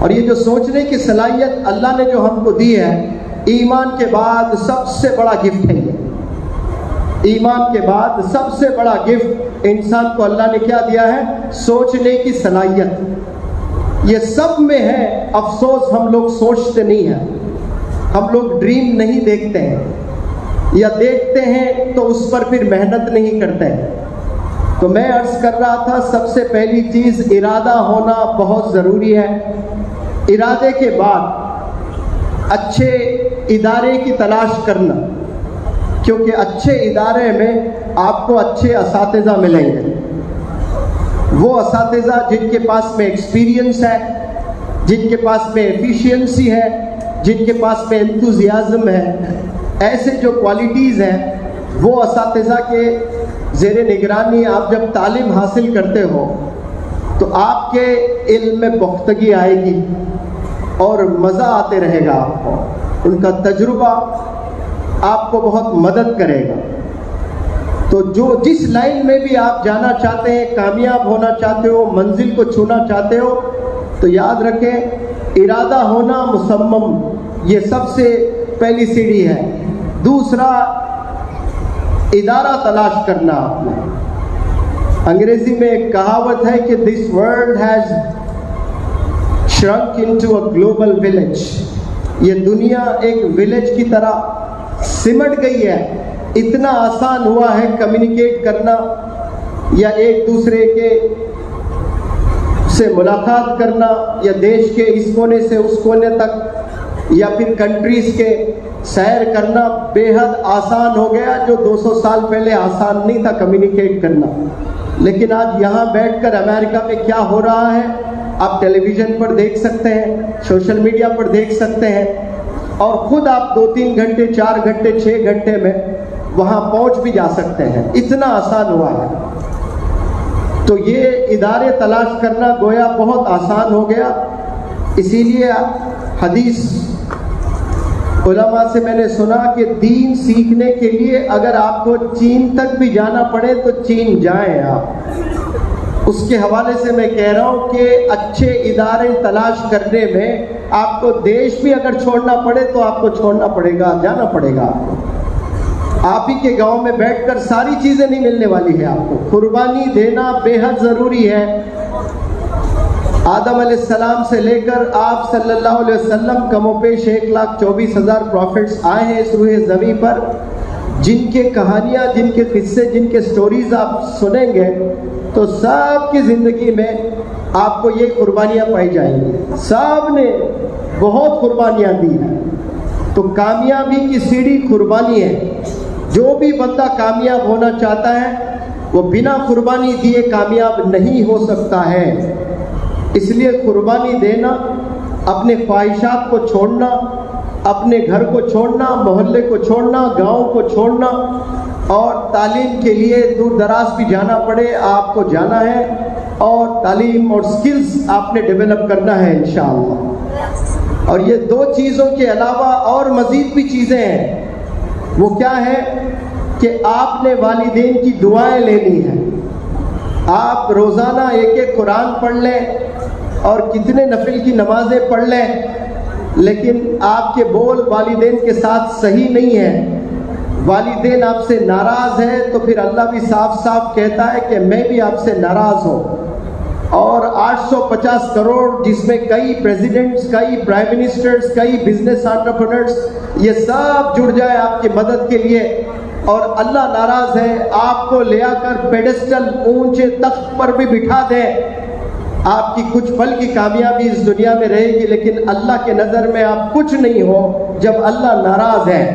और ये जो सोचने की सलाहियत अल्लाह ने जो हमको दी है, ईमान के बाद सबसे बड़ा गिफ्ट है ये। ईमान के बाद सबसे बड़ा गिफ्ट इंसान को अल्लाह ने क्या दिया है? सोचने की सलाहियत। ये सब में है, अफसोस हम लोग सोचते नहीं हैं। हम लोग ड्रीम नहीं देखते हैं, या देखते हैं तो उस पर फिर मेहनत नहीं करते हैं। तो मैं अर्ज कर रहा था, सबसे पहली चीज़ इरादा होना बहुत ज़रूरी है। इरादे के बाद अच्छे इदारे की तलाश करना, क्योंकि अच्छे इदारे में आपको अच्छे असातिज़ा मिलेंगे। वो असातिज़ा जिनके पास में एक्सपीरियंस है, जिनके पास में एफिशिएंसी है, जिनके पास में एंथुजियाज़म है, ऐसे जो क्वालिटीज़ हैं, वो असातिज़ा के ज़ेरे निगरानी आप जब तालीम हासिल करते हो तो आपके इल्म में पुख्तगी आएगी और मज़ा आते रहेगा आपको। उनका तजुर्बा आपको बहुत मदद करेगा। तो जो जिस लाइन में भी आप जाना चाहते हैं, कामयाब होना चाहते हो, मंजिल को छूना चाहते हो, तो याद रखें इरादा होना मुसम्मम, ये सबसे पहली सीढ़ी है। दूसरा, इदारा तलाश करना। आपने अंग्रेजी में एक कहावत है कि this world has shrunk into a global village. ये दुनिया एक विलेज की तरह सिमट गई है। इतना आसान हुआ है कम्युनिकेट करना, या एक दूसरे के से मुलाकात करना, या देश के इस कोने से उस कोने तक, या फिर कंट्रीज के सैर करना बेहद आसान हो गया, जो 200 साल पहले आसान नहीं था कम्युनिकेट करना। लेकिन आज यहाँ बैठकर अमेरिका में क्या हो रहा है आप टेलीविज़न पर देख सकते हैं, सोशल मीडिया पर देख सकते हैं, और ख़ुद आप 2-3 घंटे, 4 घंटे, 6 घंटे में वहाँ पहुँच भी जा सकते हैं। इतना आसान हुआ है। तो ये इदारे तलाश करना गोया बहुत आसान हो गया। इसीलिए हदीस उलमा से मैंने सुना कि दीन सीखने के लिए अगर आपको चीन तक भी जाना पड़े तो चीन जाएं आप। उसके हवाले से मैं कह रहा हूँ कि अच्छे इदारे तलाश करने में आपको देश भी अगर छोड़ना पड़े तो आपको छोड़ना पड़ेगा, जाना पड़ेगा आपको। आप ही के गांव में बैठकर सारी चीज़ें नहीं मिलने वाली है आपको। कुर्बानी देना बेहद ज़रूरी है। आदम अलैहिस्सलाम से लेकर आप सल्लल्लाहु अलैहि वसल्लम कमोपेश 1,24,000 प्रॉफिट्स आए हैं इस रूहे ज़मीं पर, जिनके कहानियाँ, जिनके किस्से, जिनके स्टोरीज़ आप सुनेंगे तो सब की ज़िंदगी में आपको ये कुर्बानियाँ पाई जाएंगी। सब ने बहुत कुर्बानियाँ दी हैं। तो कामयाबी की सीढ़ी कुर्बानी है। जो भी बंदा कामयाब होना चाहता है वो बिना कुर्बानी दिए कामयाब नहीं हो सकता है। इसलिए कुर्बानी देना, अपने ख्वाहिशात को छोड़ना, अपने घर को छोड़ना, मोहल्ले को छोड़ना, गांव को छोड़ना, और तालीम के लिए दूर दराज भी जाना पड़े आपको जाना है, और तालीम और स्किल्स आपने डेवलप करना है इंशाअल्लाह। और ये 2 चीज़ों के अलावा और मज़ीद भी चीज़ें हैं। वो क्या है कि आपने वालिदैन की दुआएं लेनी है। आप रोज़ाना एक कुरान पढ़ लें और कितने नफिल की नमाजें पढ़ लें, लेकिन आपके बोल वालिदैन के साथ सही नहीं है, वालिदैन आपसे नाराज़ है, तो फिर अल्लाह भी साफ साफ कहता है कि मैं भी आपसे नाराज़ हूँ। और 850 करोड़, जिसमें कई प्रेसिडेंट्स, कई प्राइम मिनिस्टर्स, कई बिजनेस एंटरप्रेन्योर्स, ये सब जुड़ जाए आपकी मदद के लिए, और अल्लाह नाराज़ है, आपको ले आकर पेडेस्टल ऊंचे तख्त पर भी बिठा दे, आपकी कुछ पल की कामयाबी इस दुनिया में रहेगी, लेकिन अल्लाह के नज़र में आप कुछ नहीं हो जब अल्लाह नाराज़ है।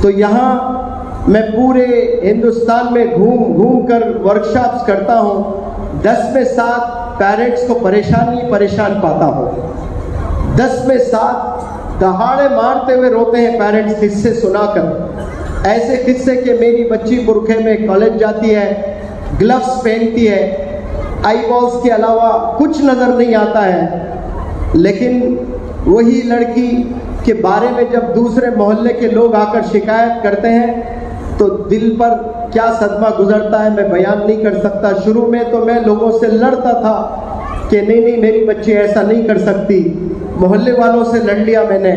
तो यहाँ मैं पूरे हिंदुस्तान में घूम घूम कर वर्कशॉप्स करता हूँ। 10 में 7 पेरेंट्स को परेशान पाता हूँ। 10 में 7 दहाड़े मारते हुए रोते हैं पेरेंट्स किस्से सुनाकर। ऐसे किस्से कि मेरी बच्ची बुरखे में कॉलेज जाती है, ग्लव्स पहनती है, आई बॉल्स के अलावा कुछ नज़र नहीं आता है, लेकिन वही लड़की के बारे में जब दूसरे मोहल्ले के लोग आकर शिकायत करते हैं तो दिल पर क्या सदमा गुजरता है मैं बयान नहीं कर सकता। शुरू में तो मैं लोगों से लड़ता था कि नहीं नहीं मेरी बच्ची ऐसा नहीं कर सकती, मोहल्ले वालों से लड़ लिया मैंने।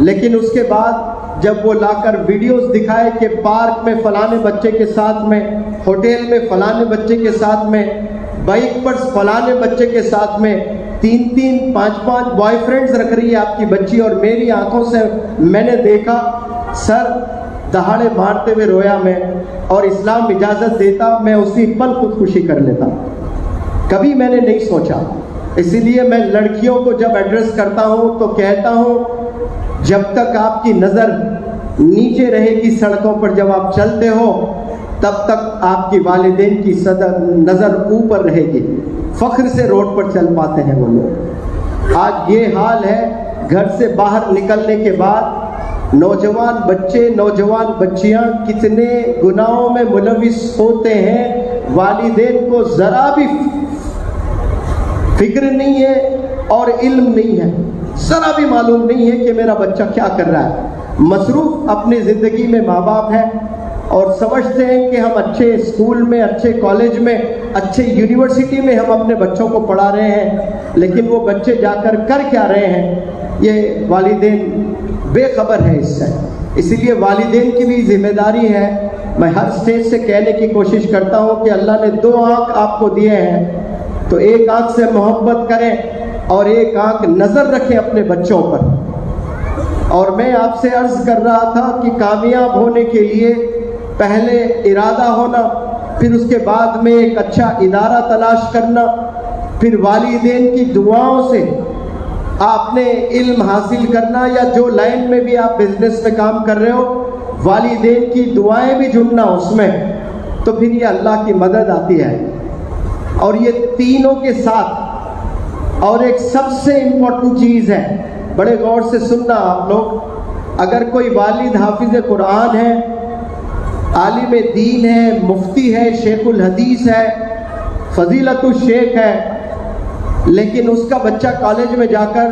लेकिन उसके बाद जब वो लाकर वीडियोस दिखाए कि पार्क में फलाने बच्चे के साथ में, होटल में फलाने बच्चे के साथ में, बाइक पर फलाने बच्चे के साथ में 3-3, 5-5 बॉयफ्रेंड्स रख रही है आपकी बच्ची, और मेरी आंखों से मैंने देखा, सर दहाड़े मारते हुए रोया मैं। और इस्लाम इजाज़त देता मैं उसी पल खुदकुशी कर लेता। कभी मैंने नहीं सोचा। इसीलिए मैं लड़कियों को जब एड्रेस करता हूँ तो कहता हूँ, जब तक आपकी नज़र नीचे रहेगी सड़कों पर जब आप चलते हो, तब तक आपकी वालिदैन की नज़र ऊपर रहेगी। फ़ख्र से रोड पर चल पाते हैं वो लोग। आज ये हाल है, घर से बाहर निकलने के बाद नौजवान बच्चे, नौजवान बच्चियां कितने गुनाहों में मुलविस होते हैं, वालिदैन को ज़रा भी फिक्र नहीं है और इल्म नहीं है, ज़रा भी मालूम नहीं है कि मेरा बच्चा क्या कर रहा है। मसरूफ़ अपनी ज़िंदगी में माँ बाप है और समझते हैं कि हम अच्छे स्कूल में, अच्छे कॉलेज में, अच्छे यूनिवर्सिटी में हम अपने बच्चों को पढ़ा रहे हैं, लेकिन वो बच्चे जाकर कर क्या रहे हैं ये वालिदैन बेखबर है इससे। इसीलिए वालिदैन की भी जिम्मेदारी है। मैं हर स्टेज से कहने की कोशिश करता हूँ कि अल्लाह ने 2 आँख आपको दिए हैं, तो एक आँख से मोहब्बत करें और एक आँख नज़र रखें अपने बच्चों पर। और मैं आपसे अर्ज़ कर रहा था कि कामयाब होने के लिए पहले इरादा होना, फिर उसके बाद में एक अच्छा इदारा तलाश करना, फिर वालिदैन की दुआओं से आपने इल्म हासिल करना, या जो लाइन में भी आप बिजनेस में काम कर रहे हो वालिदैन की दुआएं भी जुड़ना उसमें, तो फिर ये अल्लाह की मदद आती है। और ये तीनों के साथ और एक सबसे इम्पोर्टेंट चीज़ है, बड़े गौर से सुनना आप लोग, अगर कोई वालिद हाफिज कुरान है, आलिम दीन है, मुफ्ती है, शेखुल हदीस है, फजीलतुल शेख है, लेकिन उसका बच्चा कॉलेज में जाकर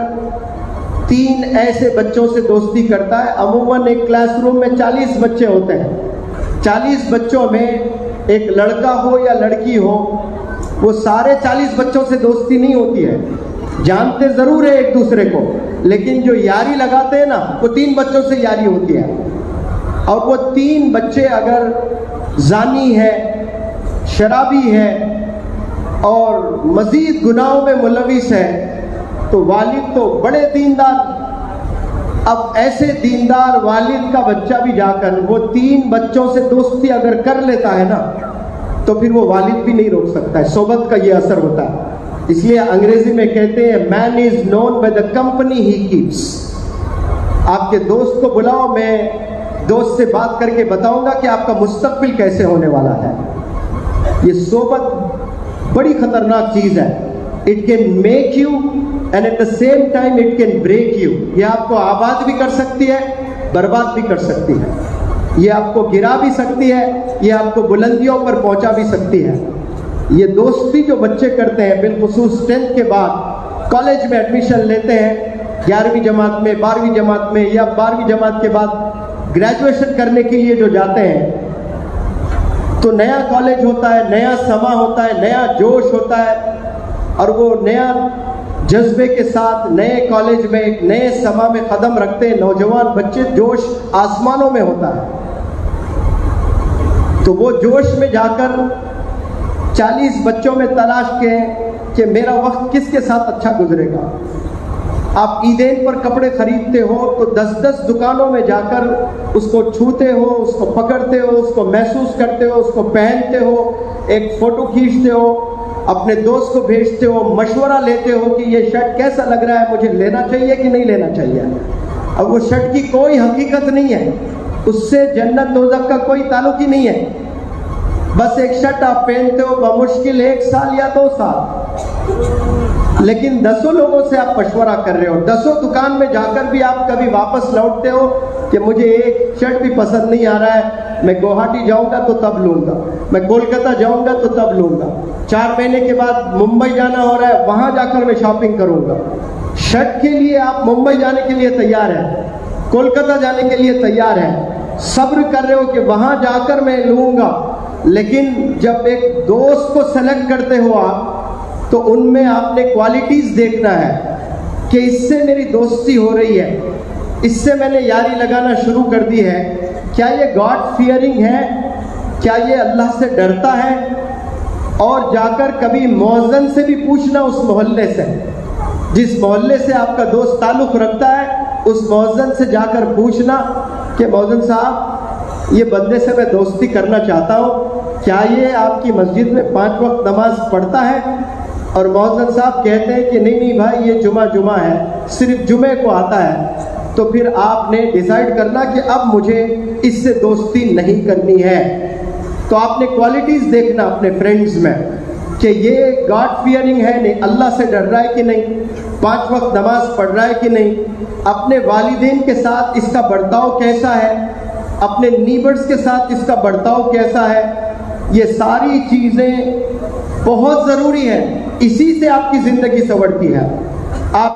3 ऐसे बच्चों से दोस्ती करता है। अमूमन एक क्लासरूम में 40 बच्चे होते हैं, 40 बच्चों में एक लड़का हो या लड़की हो, वो सारे 40 बच्चों से दोस्ती नहीं होती है। जानते ज़रूर है एक दूसरे को, लेकिन जो यारी लगाते हैं ना, वो 3 बच्चों से यारी होती है। और वो 3 बच्चे अगर जानी है, शराबी है और मज़ीद गुनाहों में मुलविस है, तो वालिद तो बड़े दीनदार, अब ऐसे दीनदार वालिद का बच्चा भी जाकर वो 3 बच्चों से दोस्ती अगर कर लेता है ना, तो फिर वो वालिद भी नहीं रोक सकता है। सोबत का ये असर होता है। इसलिए अंग्रेजी में कहते हैं man is known by the company he keeps. आपके दोस्त को बुलाओ, मैं दोस्त से बात करके बताऊंगा कि आपका मुस्तकबिल कैसे होने वाला है। ये सोबत बड़ी खतरनाक चीज़ है। It can make you and at the same time it can break you. ये आपको आबाद भी कर सकती है, बर्बाद भी कर सकती है। ये आपको गिरा भी सकती है, ये आपको बुलंदियों पर पहुंचा भी सकती है। ये दोस्ती जो बच्चे करते हैं, बिलखुसूस 10th के बाद कॉलेज में एडमिशन लेते हैं, 11वीं जमात में, 12वीं जमात में, या 12वीं जमात के बाद ग्रेजुएशन करने के लिए जो जाते हैं, तो नया कॉलेज होता है, नया समा होता है, नया जोश होता है, और वो नया जज्बे के साथ नए कॉलेज में, एक नए समा में कदम रखते हैं नौजवान बच्चे। जोश आसमानों में होता है, तो वो जोश में जाकर 40 बच्चों में तलाश के कि मेरा वक्त किसके साथ अच्छा गुजरेगा। आप ईदेन पर कपड़े खरीदते हो तो 10-10 दुकानों में जाकर उसको छूते हो, उसको पकड़ते हो, उसको महसूस करते हो, उसको पहनते हो, एक फ़ोटो खींचते हो, अपने दोस्त को भेजते हो, मशवरा लेते हो कि ये शर्ट कैसा लग रहा है, मुझे लेना चाहिए कि नहीं लेना चाहिए। अब वो शर्ट की कोई हकीकत नहीं है, उससे जन्नत दोज़ख का कोई ताल्लुक ही नहीं है। बस एक शर्ट आप पहनते हो बमुश्किल 1 साल या 2 साल, लेकिन 10 लोगों से आप मशवरा कर रहे हो, 10 दुकान में जाकर भी आप कभी वापस लौटते हो कि मुझे एक शर्ट भी पसंद नहीं आ रहा है, मैं गुवाहाटी जाऊंगा तो तब लूंगा, मैं कोलकाता जाऊंगा तो तब लूंगा, 4 महीने के बाद मुंबई जाना हो रहा है, वहां जाकर मैं शॉपिंग करूंगा। शर्ट के लिए आप मुंबई जाने के लिए तैयार है, कोलकाता जाने के लिए तैयार है, सब्र कर रहे हो कि वहां जाकर मैं लूंगा। लेकिन जब एक दोस्त को सेलेक्ट करते हो आप, तो उनमें आपने क्वालिटीज़ देखना है कि इससे मेरी दोस्ती हो रही है, इससे मैंने यारी लगाना शुरू कर दी है, क्या ये गॉड फियरिंग है, क्या ये अल्लाह से डरता है। और जाकर कभी मौज़न से भी पूछना, उस मोहल्ले से, जिस मोहल्ले से आपका दोस्त ताल्लुक़ रखता है, उस मौज़न से जाकर पूछना कि मौज़न साहब, ये बंदे से मैं दोस्ती करना चाहता हूँ, क्या ये आपकी मस्जिद में 5 वक्त नमाज पढ़ता है। और मौज़न साहब कहते हैं कि नहीं नहीं भाई, ये जुमा है, सिर्फ जुमे को आता है, तो फिर आपने डिसाइड करना कि अब मुझे इससे दोस्ती नहीं करनी है। तो आपने क्वालिटीज़ देखना अपने फ्रेंड्स में कि ये गॉड फियरिंग है, नहीं अल्लाह से डर रहा है कि नहीं, 5 वक्त नमाज पढ़ रहा है कि नहीं, अपने वालिदैन के साथ इसका बर्ताव कैसा है, अपने नीबर्स के साथ इसका बर्ताव कैसा है। ये सारी चीज़ें बहुत ज़रूरी है, इसी से आपकी ज़िंदगी संवरती है।